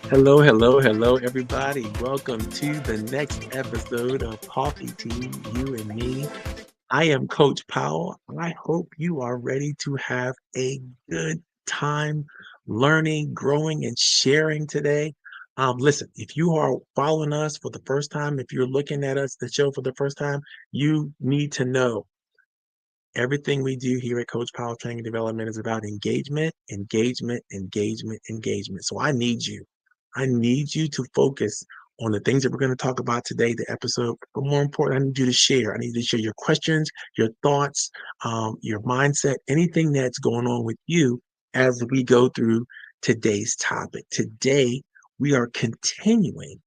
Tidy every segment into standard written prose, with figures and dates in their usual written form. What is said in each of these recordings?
Hello, hello, hello, everybody. Welcome to the next episode of Coffee Tea, You and Me. I am Coach Powell. I hope you are ready to have a good time learning, growing, and sharing today. Listen, if you are following us for the first time, if you're looking at us, the show for the first time, you need to know everything we do here at Coach Powell Training and Development is about engagement, engagement, engagement, engagement. So I need you. I need you to focus on the things that we're going to talk about today, the episode. But more important, I need you to share. I need you to share your questions, your thoughts, your mindset, anything that's going on with you as we go through today's topic. Today, we are continuing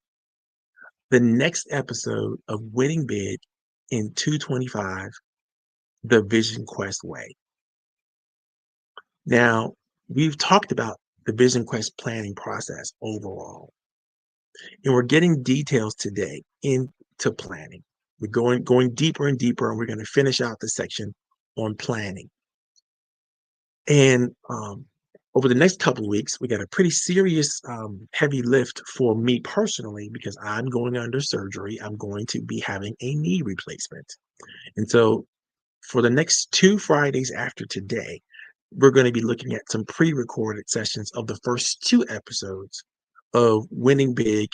the next episode of Winning Big in 225, the VisionQuest way. Now, we've talked about the VisionQuest planning process overall, and we're getting details today into planning. We're going deeper and deeper, and we're going to finish out the section on planning. And over the next couple of weeks, we got a pretty serious, heavy lift for me personally because I'm going under surgery. I'm going to be having a knee replacement, and so for the next 2 Fridays after today, we're going to be looking at some pre-recorded sessions of the first 2 episodes of Winning Big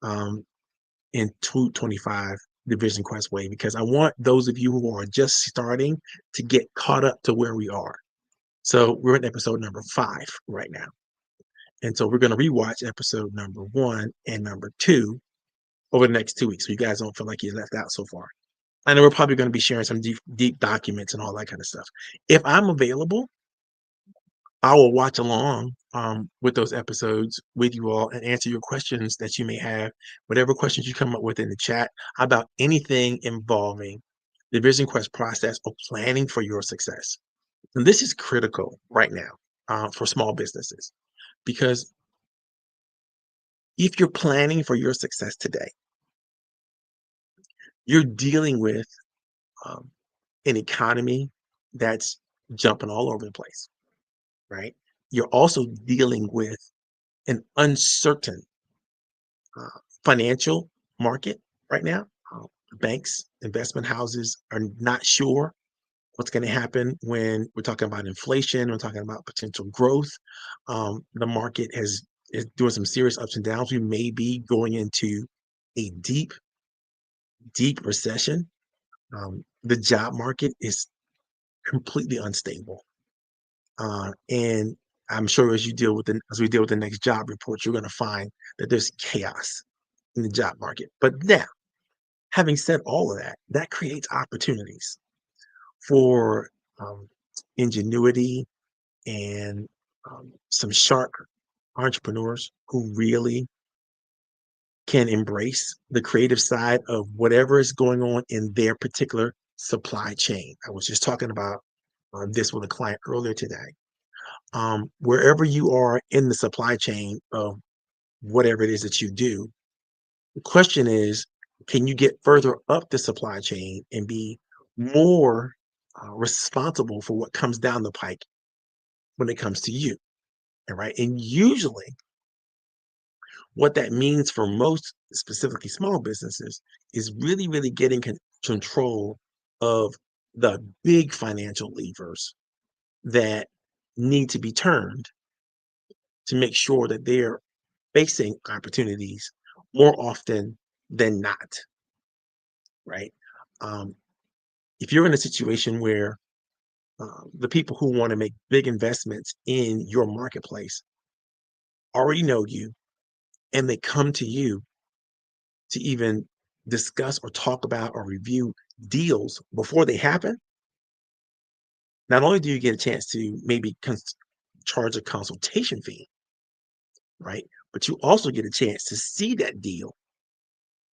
in 225 Division Quest Way because I want those of you who are just starting to get caught up to where we are. So we're in episode number 5 right now. And so we're going to rewatch episode number 1 and number 2 over the next 2 weeks. So you guys don't feel like you're left out so far. I know we're probably going to be sharing some deep documents and all that kind of stuff. If I'm available, I will watch along with those episodes with you all and answer your questions that you may have, whatever questions you come up with in the chat about anything involving the Vision Quest process or planning for your success. And this is critical right now for small businesses because if you're planning for your success today, you're dealing with um, an economy that's jumping all over the place, right? You're also dealing with an uncertain uh, financial market right now. Banks, investment houses are not sure what's going to happen when we're talking about inflation. We're talking about potential growth. The market is doing some serious ups and downs. We may be going into a deep recession. The job market is completely unstable, and I'm sure as we deal with the next job report, you're going to find that there's chaos in the job market. But now, having said all of that, that creates opportunities for um, ingenuity and some sharp entrepreneurs who really can embrace the creative side of whatever is going on in their particular supply chain. I was just talking about this with a client earlier today. Wherever you are in the supply chain of whatever it is that you do, the question is, can you get further up the supply chain and be more responsible for what comes down the pike when it comes to you? And right. And usually, what that means for most, specifically small businesses, is really, really getting control of the big financial levers that need to be turned to make sure that they're facing opportunities more often than not. Right. Um, if you're in a situation where the people who want to make big investments in your marketplace already know you and they come to you to even discuss or talk about or review deals before they happen, not only do you get a chance to maybe charge a consultation fee, right? But you also get a chance to see that deal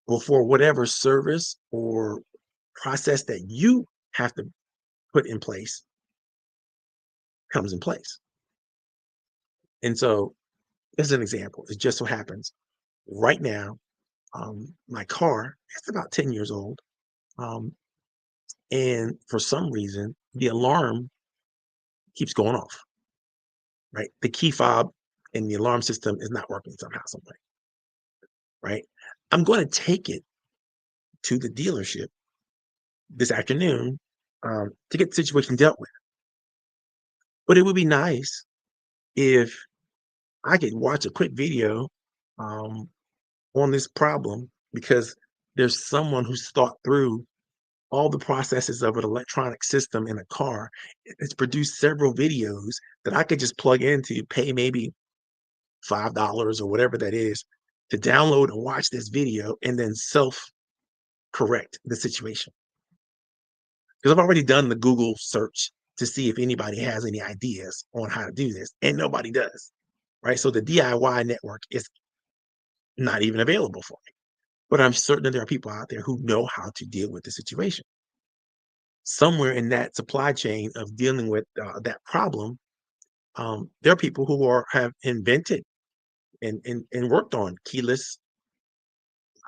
before whatever service or process that you have to put in place comes in place. And so, as an example, it just so happens right now, my car is about 10 years old. Um, and for some reason, the alarm keeps going off, right? The key fob and the alarm system is not working somehow, some way, right? I'm going to take it to the dealership this afternoon to get the situation dealt with. But it would be nice if I could watch a quick video um, on this problem because there's someone who's thought through all the processes of an electronic system in a car. It's produced several videos that I could just plug into, pay maybe $5 or whatever that is to download and watch this video and then self correct the situation. Because I've already done the Google search to see if anybody has any ideas on how to do this, and nobody does. Right. So the DIY network is not even available for me. But I'm certain that there are people out there who know how to deal with the situation. Somewhere in that supply chain of dealing with that problem, there are people who have invented and worked on keyless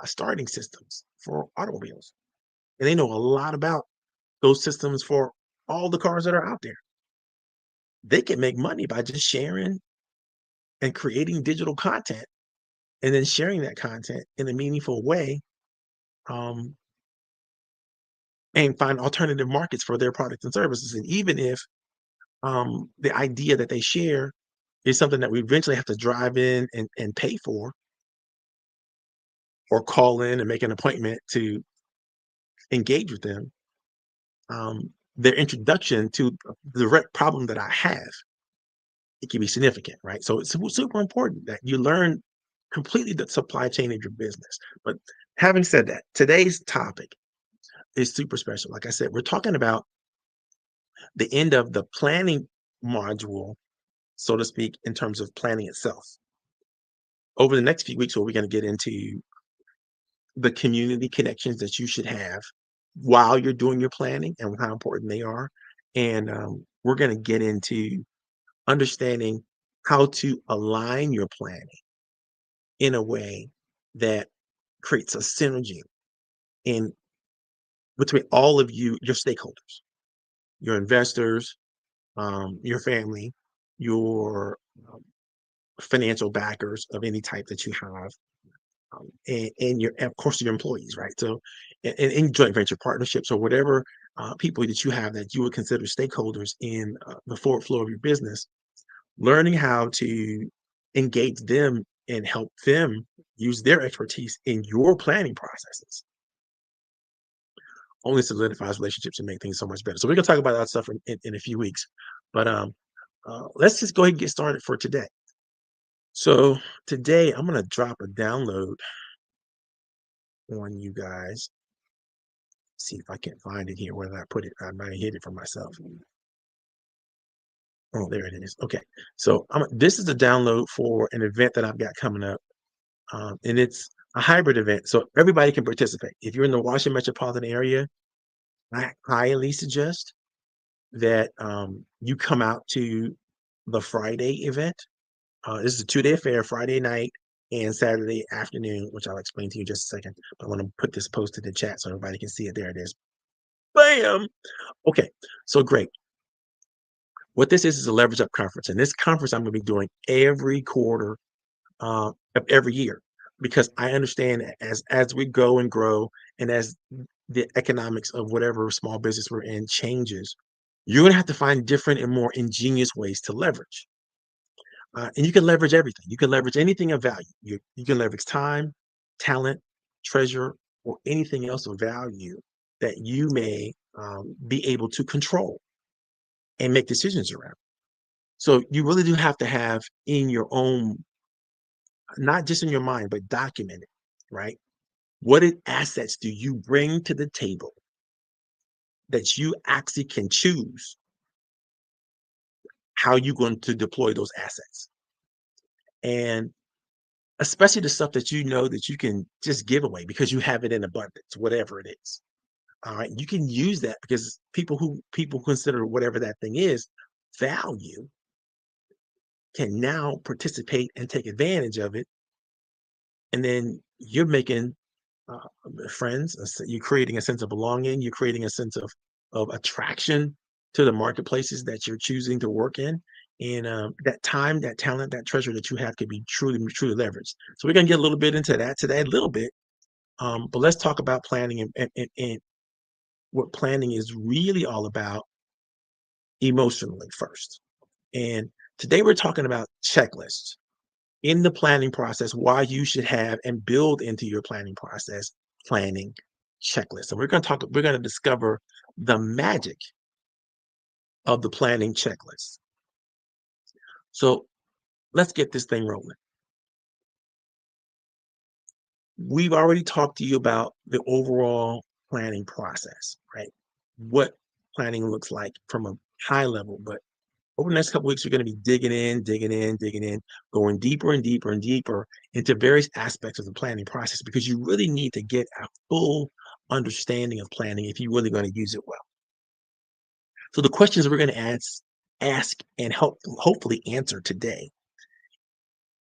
starting systems for automobiles, and they know a lot about those systems for all the cars that are out there. They can make money by just sharing and creating digital content, and then sharing that content in a meaningful way, um, and find alternative markets for their products and services. And even if the idea that they share is something that we eventually have to drive in and pay for, or call in and make an appointment to engage with them, their introduction to the direct problem that I have, it can be significant, right? So it's super important that you learn completely the supply chain of your business. But having said that, today's topic is super special. Like I said, we're talking about the end of the planning module, so to speak, in terms of planning itself. Over the next few weeks, we're going to get into the community connections that you should have while you're doing your planning and how important they are. And we're going to get into understanding how to align your planning in a way that creates a synergy in between all of you, your stakeholders, your investors, your family, your financial backers of any type that you have, and your, of course, your employees, right? So, in joint venture partnerships or whatever people that you have that you would consider stakeholders in the forward flow of your business, learning how to engage them and help them use their expertise in your planning processes only solidifies relationships and make things so much better. So we're gonna talk about that stuff in a few weeks, but let's just go ahead and get started for today. So today I'm gonna drop a download on you guys. See if I can find it here. Where did I put it? I might have hid it from myself. Oh, there it is. Okay, so this is a download for an event that I've got coming up, and it's a hybrid event, so everybody can participate. If you're in the Washington metropolitan area, I highly suggest that you come out to the Friday event. This is a 2-day affair, Friday night and Saturday afternoon, which I'll explain to you in just a second. But I want to put this post in the chat so everybody can see it. There it is. Bam. Okay, so great. What this is a leverage up conference, and this conference I'm going to be doing every quarter of every year because I understand as we go and grow, and as the economics of whatever small business we're in changes, you're going to have to find different and more ingenious ways to leverage. And you can leverage everything. You can leverage anything of value. You can leverage time, talent, treasure, or anything else of value that you may be able to control and make decisions around. So you really do have to have in your own, not just in your mind, but documented, right? Assets do you bring to the table that you actually can choose how you're going to deploy those assets? And especially the stuff that you know that you can just give away because you have it in abundance, whatever it is. All right. You can use that because people consider whatever that thing is value can now participate and take advantage of it. And then you're making friends, you're creating a sense of belonging, you're creating a sense of attraction to the marketplaces that you're choosing to work in. And that time, that talent, that treasure that you have could be truly leveraged. So we're gonna get a little bit into that today, a little bit. But let's talk about planning and what planning is really all about emotionally first. And today we're talking about checklists in the planning process, why you should have and build into your planning process planning checklists. So we're going to discover the magic of the planning checklist. So let's get this thing rolling. We've already talked to you about the overall planning process, right? What planning looks like from a high level, but over the next couple weeks, you're going to be digging in, going deeper and deeper and deeper into various aspects of the planning process because you really need to get a full understanding of planning if you're really going to use it well. So the questions we're going to ask and hopefully answer today.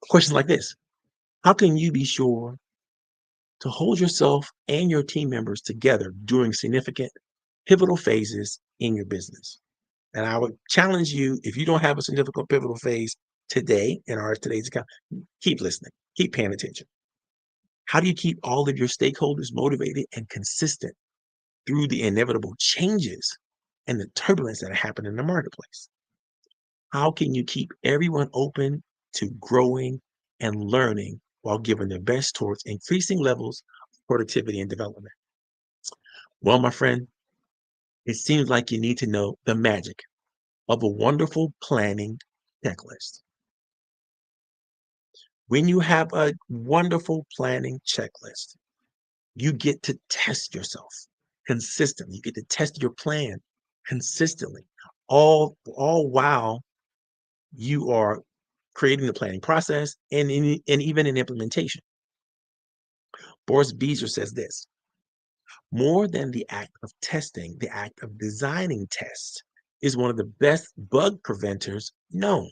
Questions like this: how can you be sure to hold yourself and your team members together during significant pivotal phases in your business? And I would challenge you, if you don't have a significant pivotal phase today in today's account, keep listening, keep paying attention. How do you keep all of your stakeholders motivated and consistent through the inevitable changes and the turbulence that happen in the marketplace? How can you keep everyone open to growing and learning while giving their best towards increasing levels of productivity and development? Well, my friend, it seems like you need to know the magic of a wonderful planning checklist. When you have a wonderful planning checklist, you get to test yourself consistently. You get to test your plan consistently, all while you are creating the planning process and even in implementation. Boris Beezer says this: more than the act of testing, the act of designing tests is one of the best bug preventers known.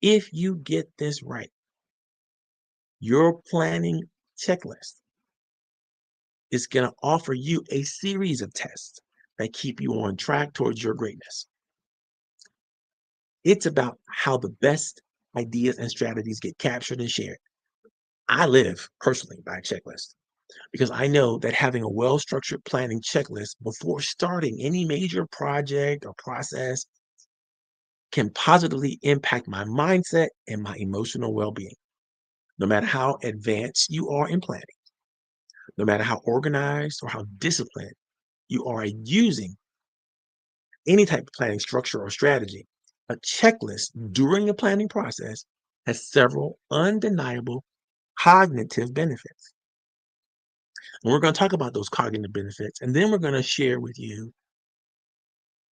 If you get this right, your planning checklist is going to offer you a series of tests that keep you on track towards your greatness. It's about how the best ideas and strategies get captured and shared. I live personally by a checklist because I know that having a well structured planning checklist before starting any major project or process can positively impact my mindset and my emotional well being. No matter how advanced you are in planning, no matter how organized or how disciplined you are using any type of planning structure or strategy, a checklist during the planning process has several undeniable cognitive benefits. And we're going to talk about those cognitive benefits, and then we're going to share with you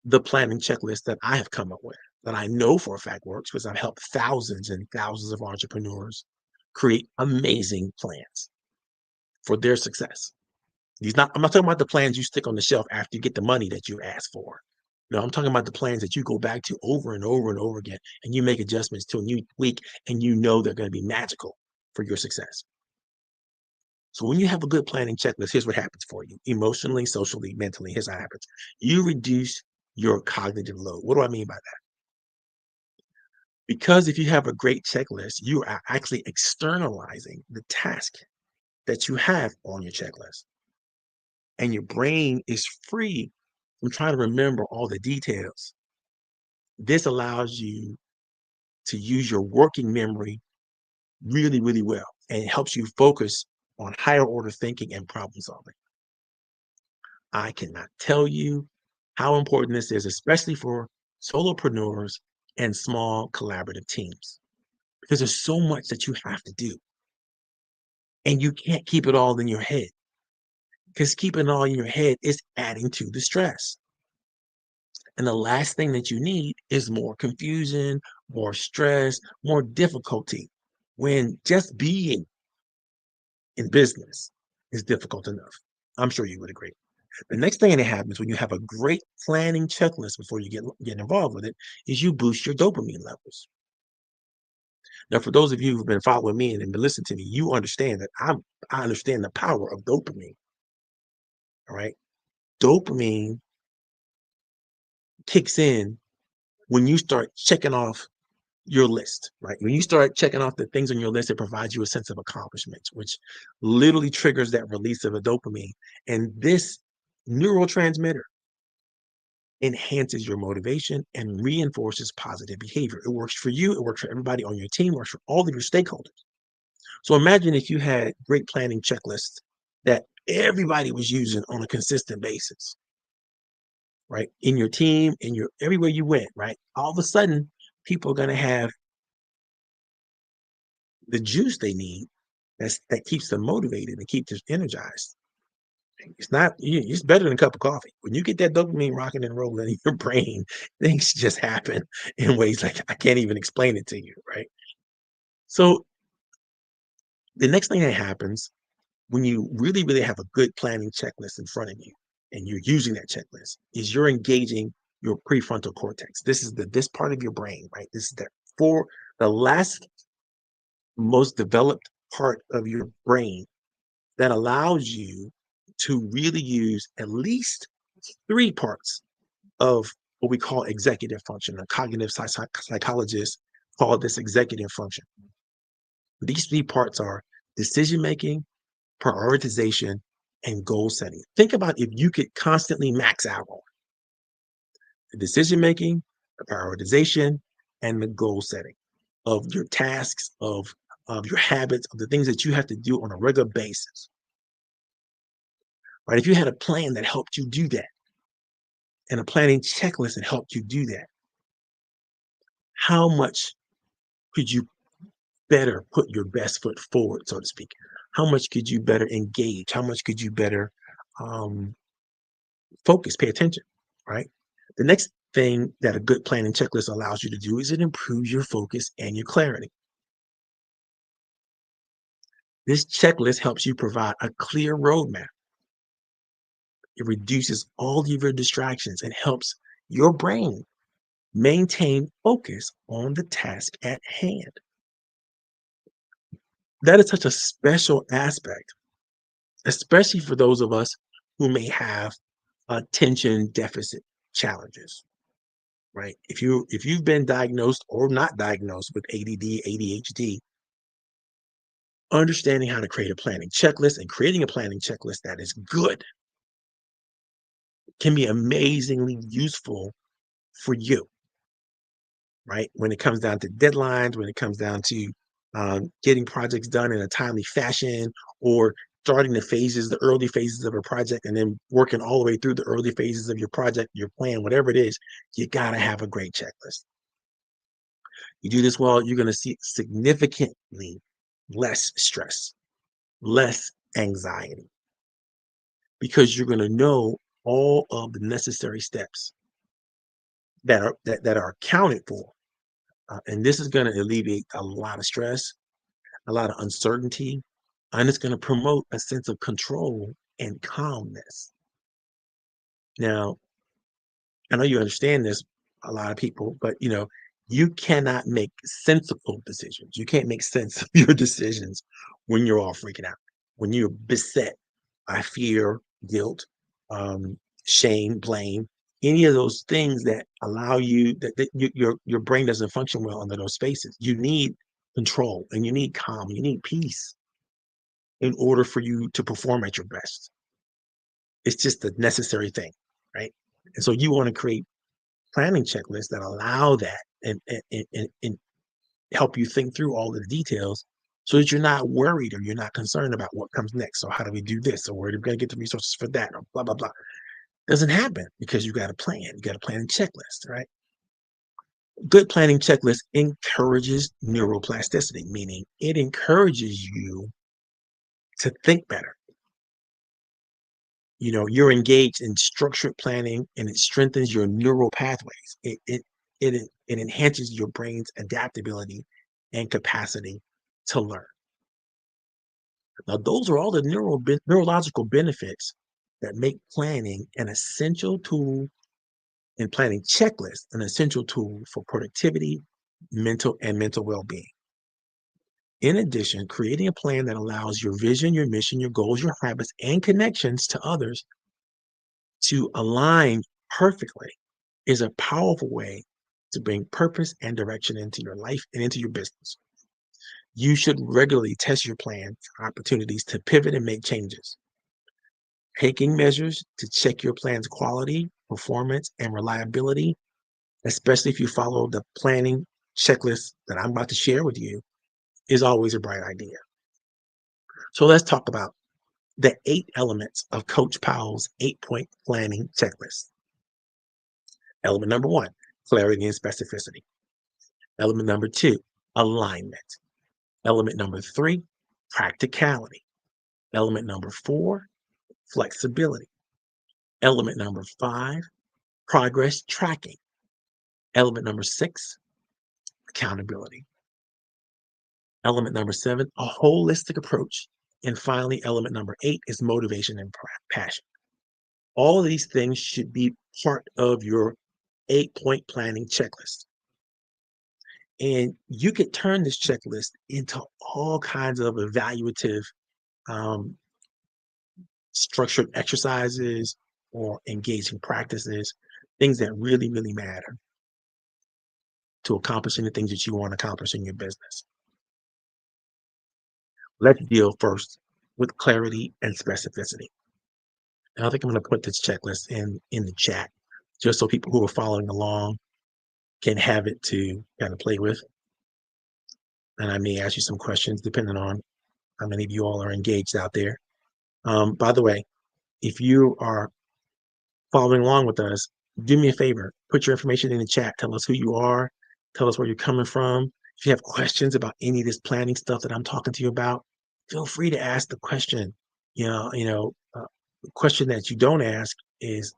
the planning checklist that I have come up with, that I know for a fact works because I've helped thousands and thousands of entrepreneurs create amazing plans for their success. I'm not talking about the plans you stick on the shelf after you get the money that you asked for. No, I'm talking about the plans that you go back to over and over and over again, and you make adjustments to a new week, and you know they're going to be magical for your success. So when you have a good planning checklist, here's what happens for you emotionally, socially, mentally. Here's how it happens. You reduce your cognitive load. What do I mean by that? Because if you have a great checklist, you are actually externalizing the task that you have on your checklist. And your brain is free from trying to remember all the details. This allows you to use your working memory really well, and it helps you focus on higher order thinking and problem solving. I cannot tell you how important this is, especially for solopreneurs and small collaborative teams, because there's so much that you have to do, and you can't keep it all in your head, because keeping it all in your head is adding to the stress. And the last thing that you need is more confusion, more stress, more difficulty, when just being in business is difficult enough. I'm sure you would agree. The next thing that happens when you have a great planning checklist before you get involved with it is you boost your dopamine levels. Now, for those of you who've been following me and been listening to me, you understand that I understand the power of dopamine. All right. Dopamine kicks in when you start checking off your list, right? When you start checking off the things on your list, it provides you a sense of accomplishment, which literally triggers that release of a dopamine. And this neurotransmitter enhances your motivation and reinforces positive behavior. It works for you, it works for everybody on your team, it works for all of your stakeholders. So imagine if you had great planning checklists that everybody was using on a consistent basis, right? In your team, in your everywhere you went, right? All of a sudden, people are going to have the juice they need that keeps them motivated and keeps them energized. It's better than a cup of coffee. When you get that dopamine rocking and rolling in your brain, things just happen in ways like I can't even explain it to you, right? So the next thing that happens when you really, really have a good planning checklist in front of you and you're using that checklist is you're engaging your prefrontal cortex. This is this part of your brain, right? This is the last most developed part of your brain that allows you to really use at least three parts of what we call executive function. A cognitive psychologist call this executive function. These three parts are decision making, prioritization, and goal setting. Think about if you could constantly max out on the decision making, the prioritization, and the goal setting of your tasks, of your habits, of the things that you have to do on a regular basis. Right? If you had a plan that helped you do that, and a planning checklist that helped you do that, how much could you better put your best foot forward, so to speak? How much could you better engage? How much could you better um, focus, pay attention, right? The next thing that a good planning checklist allows you to do is it improves your focus and your clarity. This checklist helps you provide a clear roadmap. It reduces all of your distractions and helps your brain maintain focus on the task at hand. That is such a special aspect, especially for those of us who may have attention deficit challenges, right? If you've been diagnosed or not diagnosed with ADD, ADHD, understanding how to create a planning checklist and creating a planning checklist that is good can be amazingly useful for you, right? When it comes down to deadlines, when it comes down to getting projects done in a timely fashion, or starting the early phases of a project, and then working all the way through the early phases of your project, your plan, whatever it is, you got to have a great checklist. You do this well, you're going to see significantly less stress, less anxiety, because you're going to know all of the necessary steps that are accounted for. And this is going to alleviate a lot of stress, a lot of uncertainty, and it's going to promote a sense of control and calmness. Now, I know you understand this, a lot of people, but you cannot make sensible decisions. You can't make sense of your decisions when you're all freaking out, when you're beset by fear, guilt, um, shame, blame, any of those things that allow you your brain doesn't function well under those spaces. You need control and you need calm, you need peace in order for you to perform at your best. It's just a necessary thing, right? And so you want to create planning checklists that allow that and help you think through all of the details so that you're not worried or you're not concerned about what comes next. So how do we do this? Or where are we going to get the resources for that? Or blah, blah, blah. Doesn't happen because you got a plan. You got a planning checklist, right? Good planning checklist encourages neuroplasticity, meaning it encourages you to think better. You're engaged in structured planning and it strengthens your neural pathways. It enhances your brain's adaptability and capacity to learn. Now, those are all the neurological benefits that make planning an essential tool and planning checklist an essential tool for productivity, mental well-being. In addition, creating a plan that allows your vision, your mission, your goals, your habits, and connections to others to align perfectly is a powerful way to bring purpose and direction into your life and into your business. You should regularly test your plan for opportunities to pivot and make changes. Taking measures to check your plan's quality, performance, and reliability, especially if you follow the planning checklist that I'm about to share with you, is always a bright idea. So let's talk about the 8 elements of Coach Powell's 8-point planning checklist. Element number 1, clarity and specificity. Element number 2, alignment. Element number 3, practicality. Element number 4, flexibility. Element number 5, progress tracking. Element number 6, accountability. Element number 7, a holistic approach. And finally, element number 8 is motivation and passion. All of these things should be part of your 8-point planning checklist. And you could turn this checklist into all kinds of evaluative, um, structured exercises or engaging practices, things that really, really matter to accomplishing the things that you want to accomplish in your business. Let's deal first with clarity and specificity. And I think I'm going to put this checklist in the chat just so people who are following along can have it to kind of play with. And I may ask you some questions depending on how many of you all are engaged out there. By the way, if you are following along with us, do me a favor, put your information in the chat. Tell us who you are. Tell us where you're coming from. If you have questions about any of this planning stuff that I'm talking to you about, feel free to ask the question. The question that you don't ask is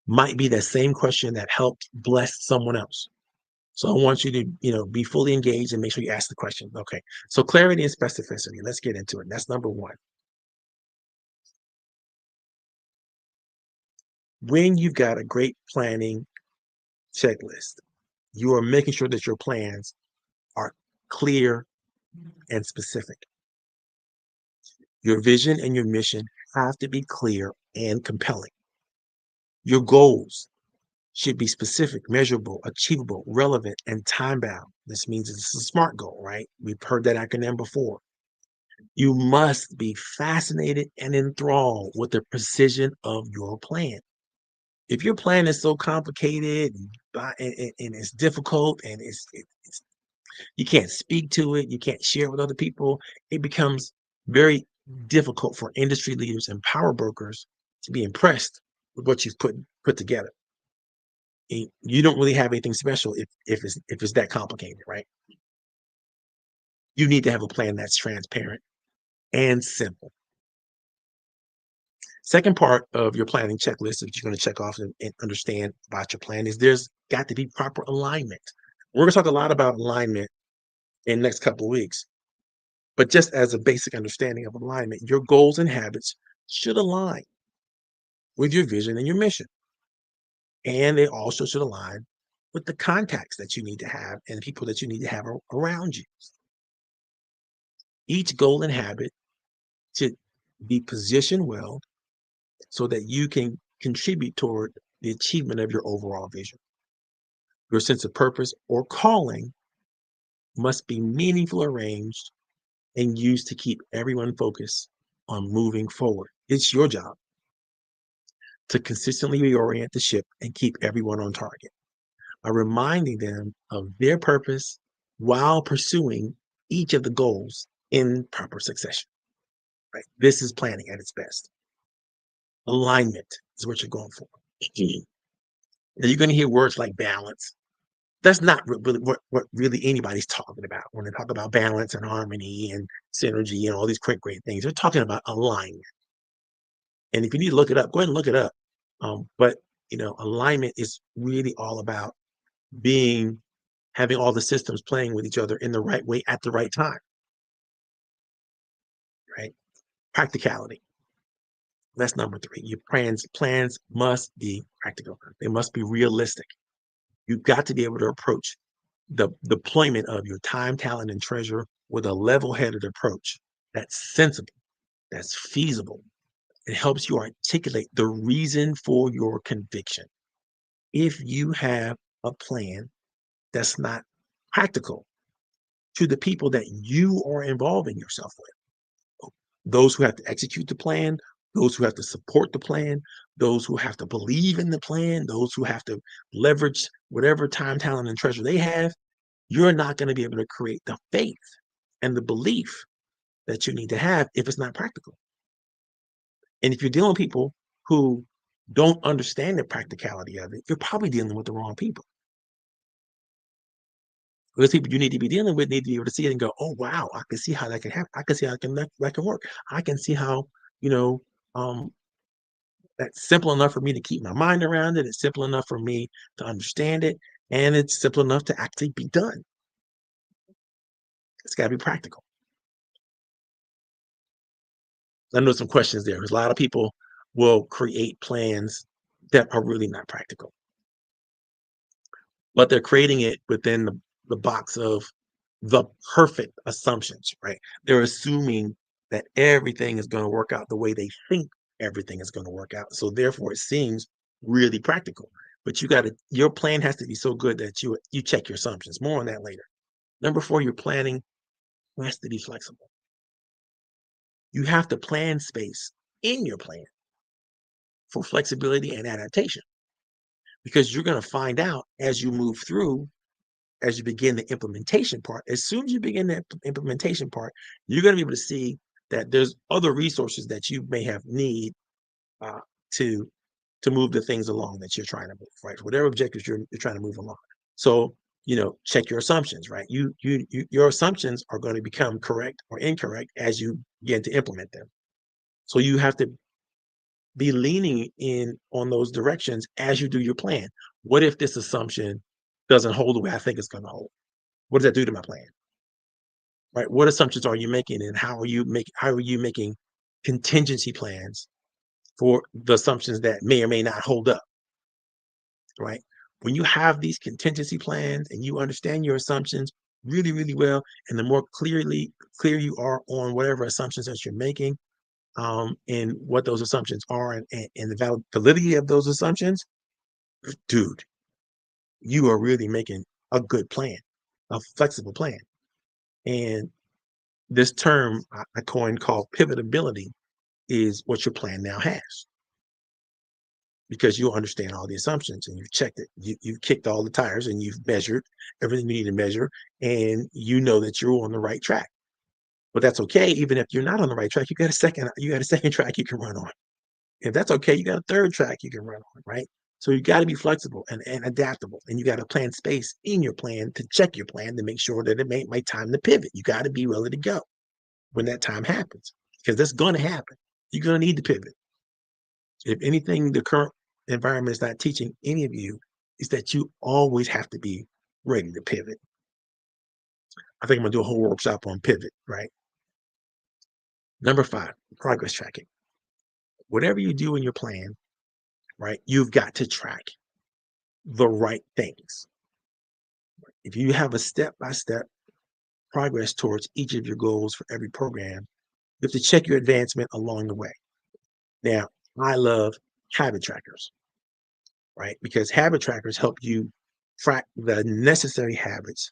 might be the same question that helped bless someone else. So I want you to, be fully engaged and make sure you ask the question. Okay. So clarity and specificity. Let's get into it. That's number 1. When you've got a great planning checklist, you are making sure that your plans are clear and specific. Your vision and your mission have to be clear and compelling. Your goals should be specific, measurable, achievable, relevant, and time bound. This means it's a SMART goal, right? We've heard that acronym before. You must be fascinated and enthralled with the precision of your plan. If your plan is so complicated and it's difficult and you can't speak to it, you can't share it with other people, it becomes very difficult for industry leaders and power brokers to be impressed with what you've put together. You don't really have anything special if it's that complicated, right? You need to have a plan that's transparent and simple. Second part of your planning checklist that you're going to check off and understand about your plan is there's got to be proper alignment. We're going to talk a lot about alignment in the next couple of weeks, but just as a basic understanding of alignment, your goals and habits should align with your vision and your mission. And they also should align with the contacts that you need to have and the people that you need to have around you. Each goal and habit should be positioned well so that you can contribute toward the achievement of your overall vision. Your sense of purpose or calling must be meaningfully arranged and used to keep everyone focused on moving forward. It's your job to consistently reorient the ship and keep everyone on target by reminding them of their purpose while pursuing each of the goals in proper succession. Right? This is planning at its best. Alignment is what you're going for. Now you're going to hear words like balance. That's not really what really anybody's talking about when they talk about balance and harmony and synergy and all these great things. They're talking about alignment. And if you need to look it up, go ahead and look it up. But alignment is really all about having all the systems playing with each other in the right way at the right time. Right? Practicality. That's number 3. Your plans must be practical. They must be realistic. You've got to be able to approach the deployment of your time, talent, and treasure with a level-headed approach that's sensible, that's feasible. It helps you articulate the reason for your conviction. if you have a plan that's not practical to the people that you are involving yourself with. Those who have to execute the plan, those who have to support the plan, those who have to believe in the plan, those who have to leverage whatever time, talent, and treasure they have, you're not going to be able to create the faith and the belief that you need to have if it's not practical. And if you're dealing with people who don't understand the practicality of it, you're probably dealing with the wrong people. Those people you need to be dealing with need to be able to see it and go, oh wow, I can see how that can happen. I can see how that can work. I can see how, you know, um, that's simple enough for me to keep my mind around it. It's simple enough for me to understand it, and it's simple enough to actually be done. It's got to be practical. I know some questions there. Because a lot of people will create plans that are really not practical, but they're creating it within the box of the perfect assumptions, right? They're assuming that everything is going to work out the way they think everything is going to work out. So therefore it seems really practical. But your plan has to be so good that you check your assumptions. More on that later. Number 4, your planning has to be flexible. You have to plan space in your plan for flexibility and adaptation because you're going to find out as you move through, as you begin the implementation part. As soon as you begin the implementation part, you're going to be able to see that there's other resources that you may have need uh, to move the things along that you're trying to move, right? Whatever objectives you're trying to move along. So, check your assumptions, right? Your assumptions are going to become correct or incorrect as you begin to implement them. So you have to be leaning in on those directions as you do your plan. What if this assumption doesn't hold the way I think it's going to hold? What does that do to my plan? Right? What assumptions are you making, and how are you making contingency plans for the assumptions that may or may not hold up? Right? When you have these contingency plans and you understand your assumptions really, really well, and the more clear you are on whatever assumptions that you're making, and what those assumptions are, and the validity of those assumptions, dude, you are really making a good plan, a flexible plan. And this term I coined called pivotability is what your plan now has because you'll understand all the assumptions and you've checked it. You've kicked all the tires and you've measured everything you need to measure, and you know that you're on the right track. But that's okay. Even if you're not on the right track, you got a second track you can run on. If that's okay, you got a third track you can run on, right? So you got to be flexible and adaptable, and you got to plan space in your plan to check your plan to make sure that it may time to pivot. You got to be ready to go when that time happens because that's going to happen. You're going to need to pivot. If anything, the current environment is not teaching any of you is that you always have to be ready to pivot. I think I'm going to do a whole workshop on pivot, right? Number 5, progress tracking. Whatever you do in your plan, right, you've got to track the right things. If you have a step-by-step progress towards each of your goals for every program, you have to check your advancement along the way. Now, I love habit trackers, right? Because habit trackers help you track the necessary habits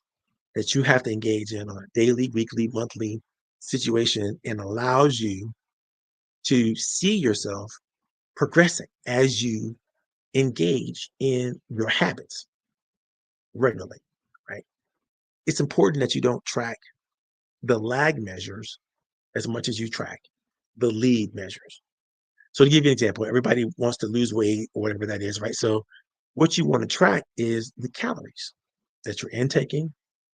that you have to engage in on a daily, weekly, monthly situation and allows you to see yourself progressing as you engage in your habits regularly, right? It's important that you don't track the lag measures as much as you track the lead measures. So to give you an example, everybody wants to lose weight or whatever that is, right? So what you want to track is the calories that you're intaking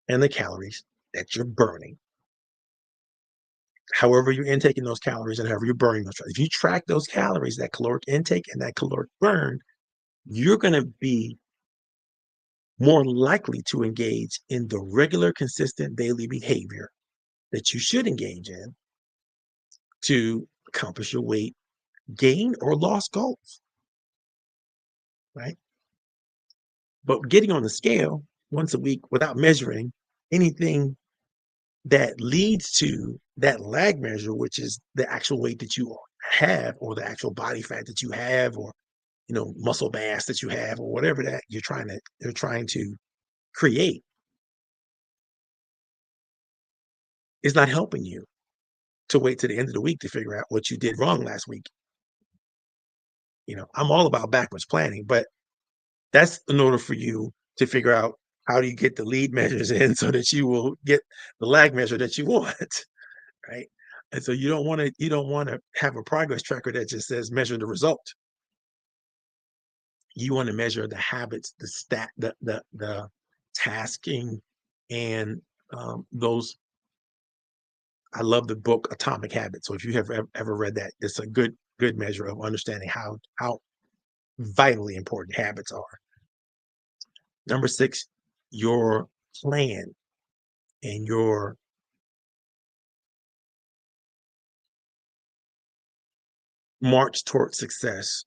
and the calories that you're burning. However you're intaking those calories and however you're burning those. If you track those calories, that caloric intake and that caloric burn, you're going to be more likely to engage in the regular, consistent daily behavior that you should engage in to accomplish your weight gain or loss goals, right? But getting on the scale once a week without measuring anything that leads to that lag measure, which is the actual weight that you have or the actual body fat that you have or muscle mass that you have or whatever that they're trying to create is not helping you to wait to the end of the week to figure out what you did wrong last week. I'm all about backwards planning, but that's in order for you to figure out how do you get the lead measures in so that you will get the lag measure that you want, right? And so you don't want to have a progress tracker that just says measure the result. You want to measure the habits, the stat, the tasking, and those. I love the book Atomic Habits. So if you have ever read that, it's a good measure of understanding how vitally important habits are. Number six, your plan and your march towards success.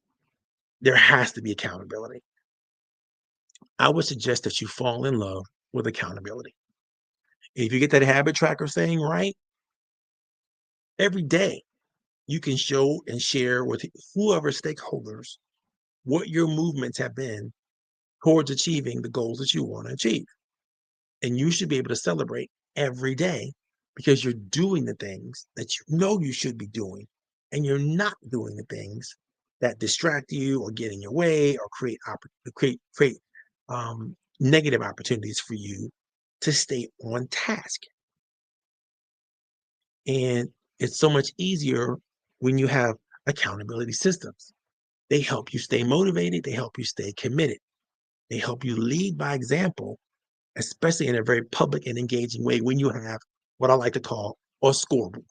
There has to be accountability. I would suggest that you fall in love with accountability. If you get that habit tracker thing right, every day you can show and share with whoever stakeholders what your movements have been towards achieving the goals that you want to achieve. And you should be able to celebrate every day because you're doing the things that you know you should be doing and you're not doing the things that distract you or get in your way or create negative opportunities for you to stay on task. And it's so much easier when you have accountability systems. They help you stay motivated, they help you stay committed, they help you lead by example, especially in a very public and engaging way when you have what I like to call a scoreboard.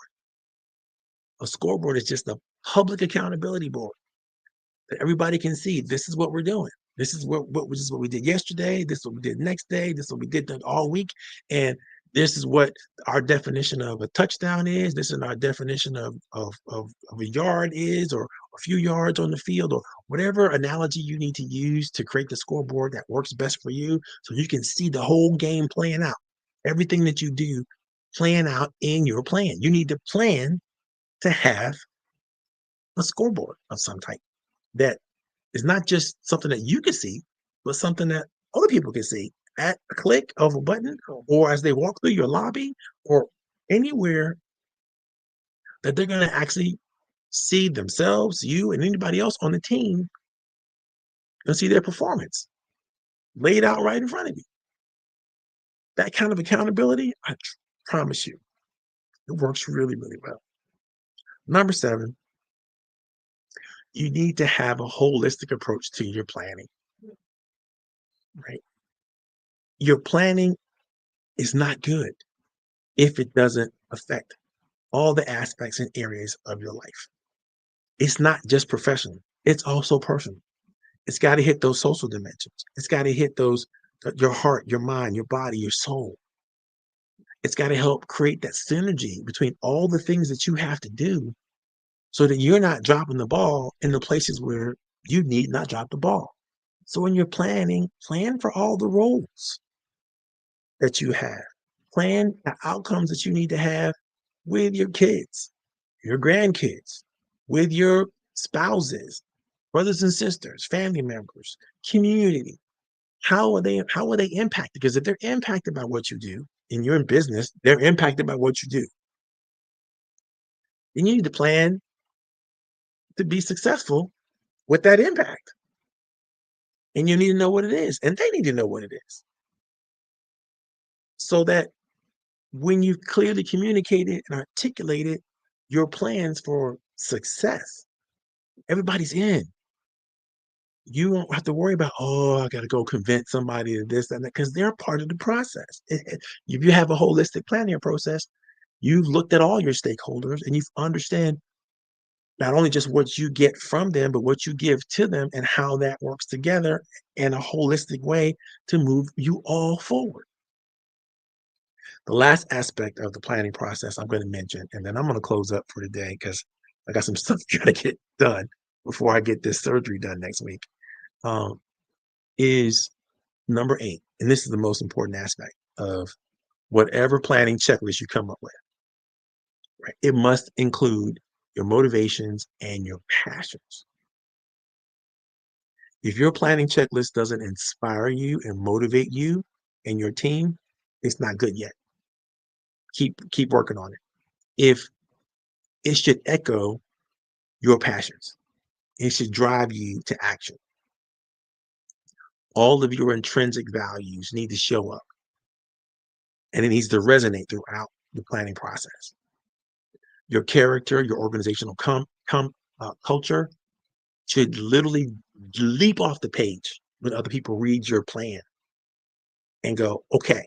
A scoreboard is just a public accountability board that everybody can see. This is what we're doing. This is what we did yesterday. This is what we did next day. This is what we did all week, and this is what our definition of a touchdown is. This is our definition of a yard is, or a few yards on the field, or whatever analogy you need to use to create the scoreboard that works best for you, so you can see the whole game playing out. Everything that you do, plan out in your plan. You need to plan to have a scoreboard of some type that is not just something that you can see, but something that other people can see at a click of a button or as they walk through your lobby or anywhere that they're going to actually see themselves, you, and anybody else on the team and see their performance laid out right in front of you. That kind of accountability, I promise you, it works really, really well. Number seven, you need to have a holistic approach to your planning, right? Your planning is not good if it doesn't affect all the aspects and areas of your life. It's not just professional, it's also personal. It's got to hit those social dimensions. It's got to hit those your heart, your mind, your body, your soul. It's got to help create that synergy between all the things that you have to do so that you're not dropping the ball in the places where you need not drop the ball. So when you're planning, plan for all the roles that you have. Plan the outcomes that you need to have with your kids, your grandkids, with your spouses, brothers and sisters, family members, community. How are they impacted? Because if they're impacted by what you do and you're in business, they're impacted by what you do. You need to plan to be successful with that impact. And you need to know what it is. And they need to know what it is. So that when you've clearly communicated and articulated your plans for success, everybody's in. You won't have to worry about, oh, I got to go convince somebody to this and that, because they're part of the process. If you have a holistic planning process, you've looked at all your stakeholders and you understand not only just what you get from them, but what you give to them and how that works together in a holistic way to move you all forward. The last aspect of the planning process I'm going to mention, and then I'm going to close up for today because I got some stuff got to get done before I get this surgery done next week. Um, is number 8, and this is the most important aspect of whatever planning checklist you come up with, right? It must include your motivations and your passions. If your planning checklist doesn't inspire you and motivate you and your team, it's not good yet. Keep working on it. If it should echo your passions, it should drive you to action. All of your intrinsic values need to show up, and it needs to resonate throughout the planning process. Your character, your organizational culture should literally leap off the page when other people read your plan and go, okay.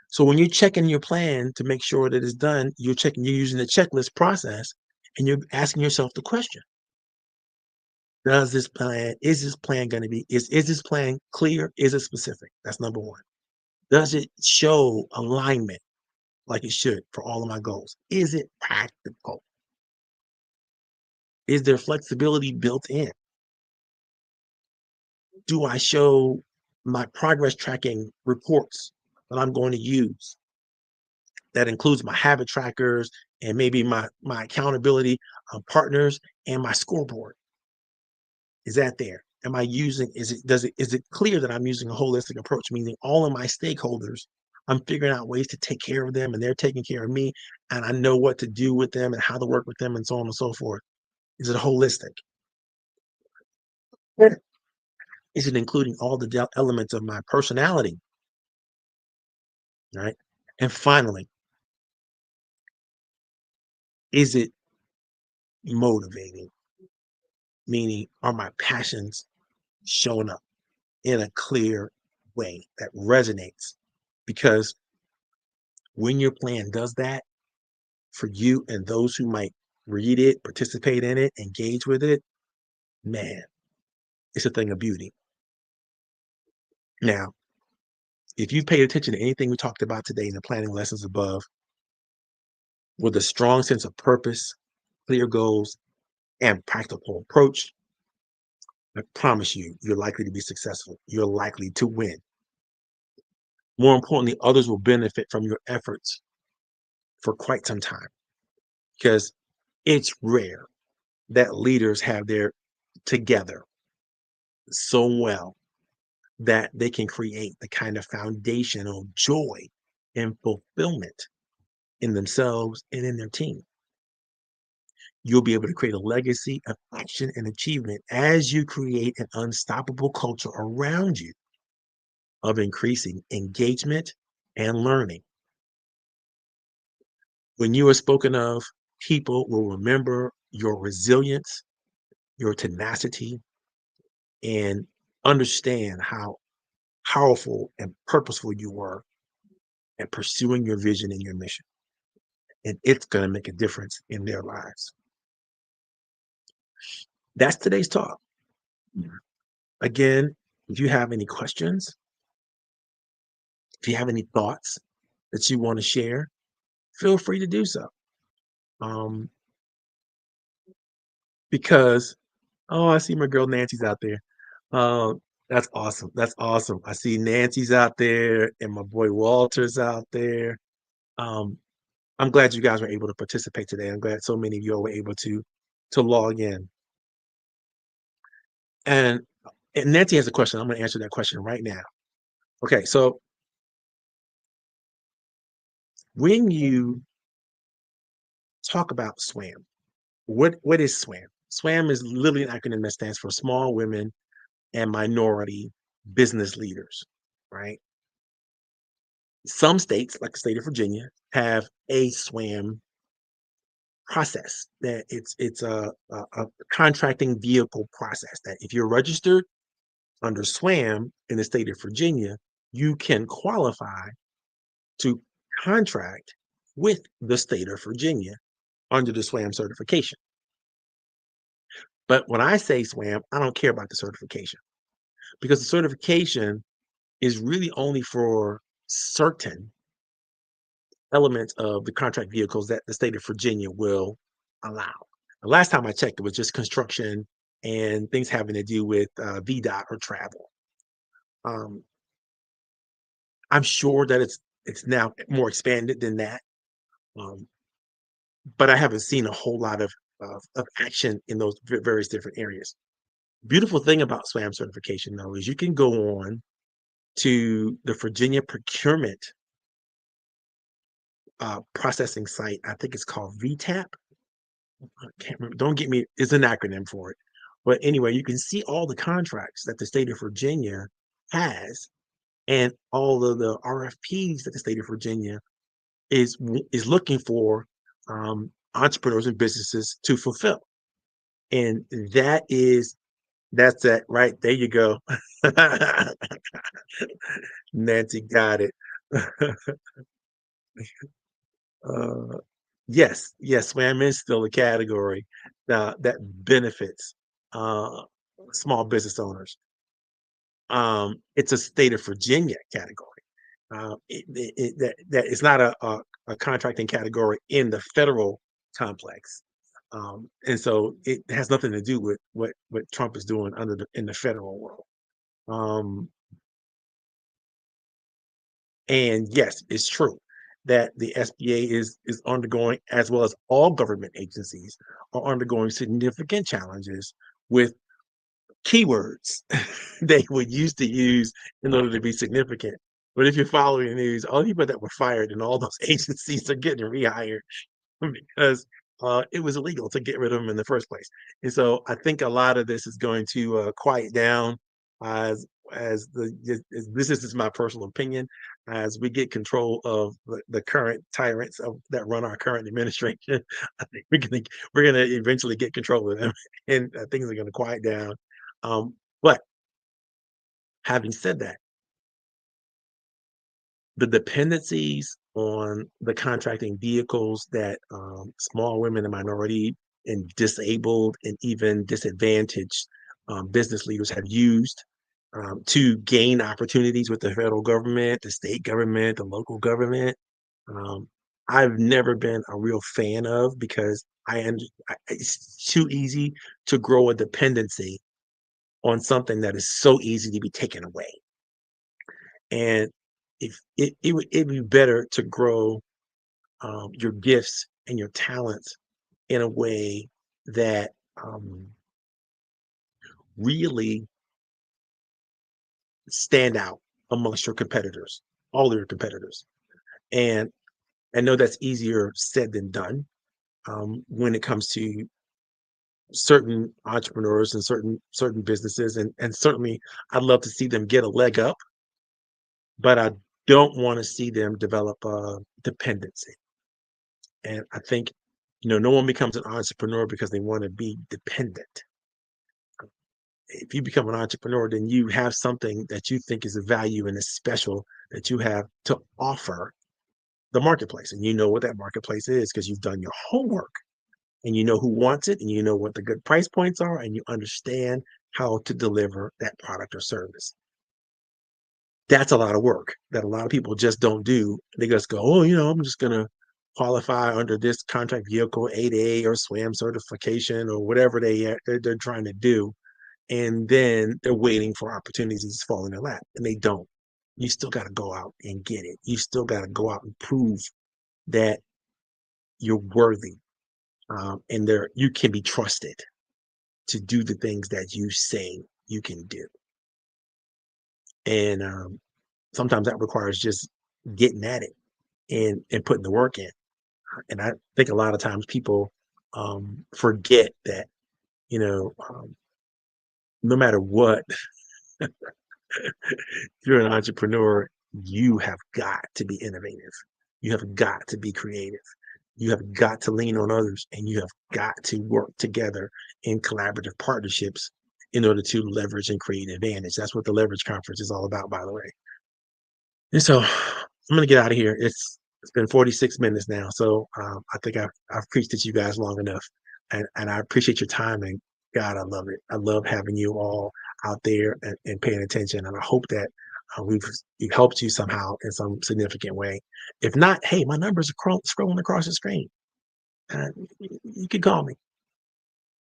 So when you're checking your plan to make sure that it's done, you're using the checklist process and you're asking yourself the question, is this plan going to be, is this plan clear? Is it specific? That's number one. Does it show alignment like it should for all of my goals? Is it practical? Is there flexibility built in? Do I show my progress tracking reports that I'm going to use? That includes my habit trackers and maybe my accountability partners and my scoreboard. Is that there? Am I using? Is it clear that I'm using a holistic approach, meaning all of my stakeholders? I'm figuring out ways to take care of them, and they're taking care of me, and I know what to do with them and how to work with them, and so on and so forth. Is it holistic? Is it including all the elements of my personality? Right. And finally, is it motivating? Meaning, are my passions showing up in a clear way that resonates? Because when your plan does that for you and those who might read it, participate in it, engage with it, man, it's a thing of beauty. Now, if you paid attention to anything we talked about today in the planning lessons above, with a strong sense of purpose, clear goals, and practical approach, I promise you, you're likely to be successful. You're likely to win. More importantly, others will benefit from your efforts for quite some time because it's rare that leaders have their together so well that they can create the kind of foundational joy and fulfillment in themselves and in their team. You'll be able to create a legacy of action and achievement as you create an unstoppable culture around you of increasing engagement and learning. When you are spoken of, people will remember your resilience, your tenacity, and understand how powerful and purposeful you were at pursuing your vision and your mission. And it's going to make a difference in their lives. That's today's talk. Again, if you have any questions, if you have any thoughts that you want to share, feel free to do so. Um, because, oh, I see my girl Nancy's out there. That's awesome. That's awesome. I see Nancy's out there and my boy Walter's out there. Um, I'm glad you guys were able to participate today. I'm glad so many of you all were able to log in. And, and Nancy has a question. I'm going to answer that question right now. Okay, so when you talk about SWAM, what is SWAM? SWAM is literally an acronym that stands for Small Women and Minority Business Leaders, right? Some states, like the state of Virginia, have a SWAM process. That it's a contracting vehicle process. That if you're registered under SWAM in the state of Virginia, you can qualify to contract with the state of Virginia under the SWAM certification. But when I say SWAM, I don't care about the certification because the certification is really only for certain elements of the contract vehicles that the state of Virginia will allow. The last time I checked, it was just construction and things having to do with VDOT or travel. Um, I'm sure that it's now more expanded than that, um, but I haven't seen a whole lot of action in those various different areas. Beautiful thing about SWAM certification, though, is you can go on to the Virginia procurement processing site. I think it's called VTAP. I can't remember. Don't get me. It's an acronym for it. But anyway, you can see all the contracts that the state of Virginia has, and all of the RFPs that the state of Virginia is looking for entrepreneurs and businesses to fulfill. And that's that right there. You go. Nancy got it. uh, yes, SWAM is still a category that benefits uh, small business owners. It's a state of Virginia category. That is not a contracting category in the federal complex. And so it has nothing to do with what Trump is doing in the federal world. Um, and yes, it's true that the SBA is undergoing, as well as all government agencies, are undergoing significant challenges with keywords they would used to use in order to be significant. But if you're following the news, all the people that were fired in all those agencies are getting rehired because it was illegal to get rid of them in the first place. And so I think a lot of this is going to quiet down as this is just my personal opinion, as we get control of the current tyrants that run our current administration. I think we're gonna eventually get control of them, and things are gonna quiet down. But having said that, the dependencies on the contracting vehicles that small women and minority and disabled and even disadvantaged business leaders have used to gain opportunities with the federal government, the state government, the local government. Um, I've never been a real fan of because it's too easy to grow a dependency on something that is so easy to be taken away. And if it'd be better to grow your gifts and your talents in a way that really stand out amongst your competitors, all your competitors. And I know that's easier said than done when it comes to certain entrepreneurs and certain businesses, and certainly I'd love to see them get a leg up, but I don't want to see them develop a dependency. And I think, no one becomes an entrepreneur because they want to be dependent. If you become an entrepreneur, then you have something that you think is a value and is special that you have to offer the marketplace. And you know what that marketplace is because you've done your homework and you know who wants it and you know what the good price points are and you understand how to deliver that product or service. That's a lot of work that a lot of people just don't do. They just go, oh, I'm just going to qualify under this contract vehicle 8A or SWAM certification or whatever they're trying to do. And then they're waiting for opportunities to fall in their lap and they don't. You still got to go out and get it. You still got to go out and prove that you're worthy and you can be trusted to do the things that you say you can do. And sometimes that requires just getting at it and putting the work in. And I think a lot of times people forget that, no matter what, if you're an entrepreneur, you have got to be innovative. You have got to be creative. You have got to lean on others and you have got to work together in collaborative partnerships in order to leverage and create advantage. That's what the leverage conference is all about, by the way. And so I'm gonna get out of here. It's been 46 minutes now, so I think I've preached at you guys long enough, and I appreciate your time. And God, I love it. I love having you all out there and paying attention. And I hope that we've helped you somehow in some significant way. If not, hey, my numbers are scrolling across the screen. You can call me.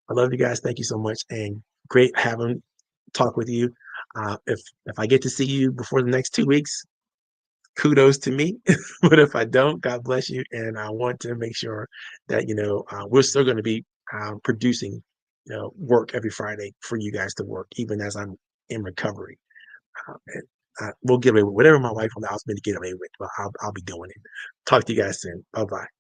I love you guys. Thank you so much, and great having talk with you. If I get to see you before the next 2 weeks, kudos to me. But if I don't, God bless you. And I want to make sure that, we're still going to be producing work every Friday for you guys to work, even as I'm in recovery. And we'll get away with whatever my wife allows me to get away with. But I'll be doing it. Talk to you guys soon. Bye bye.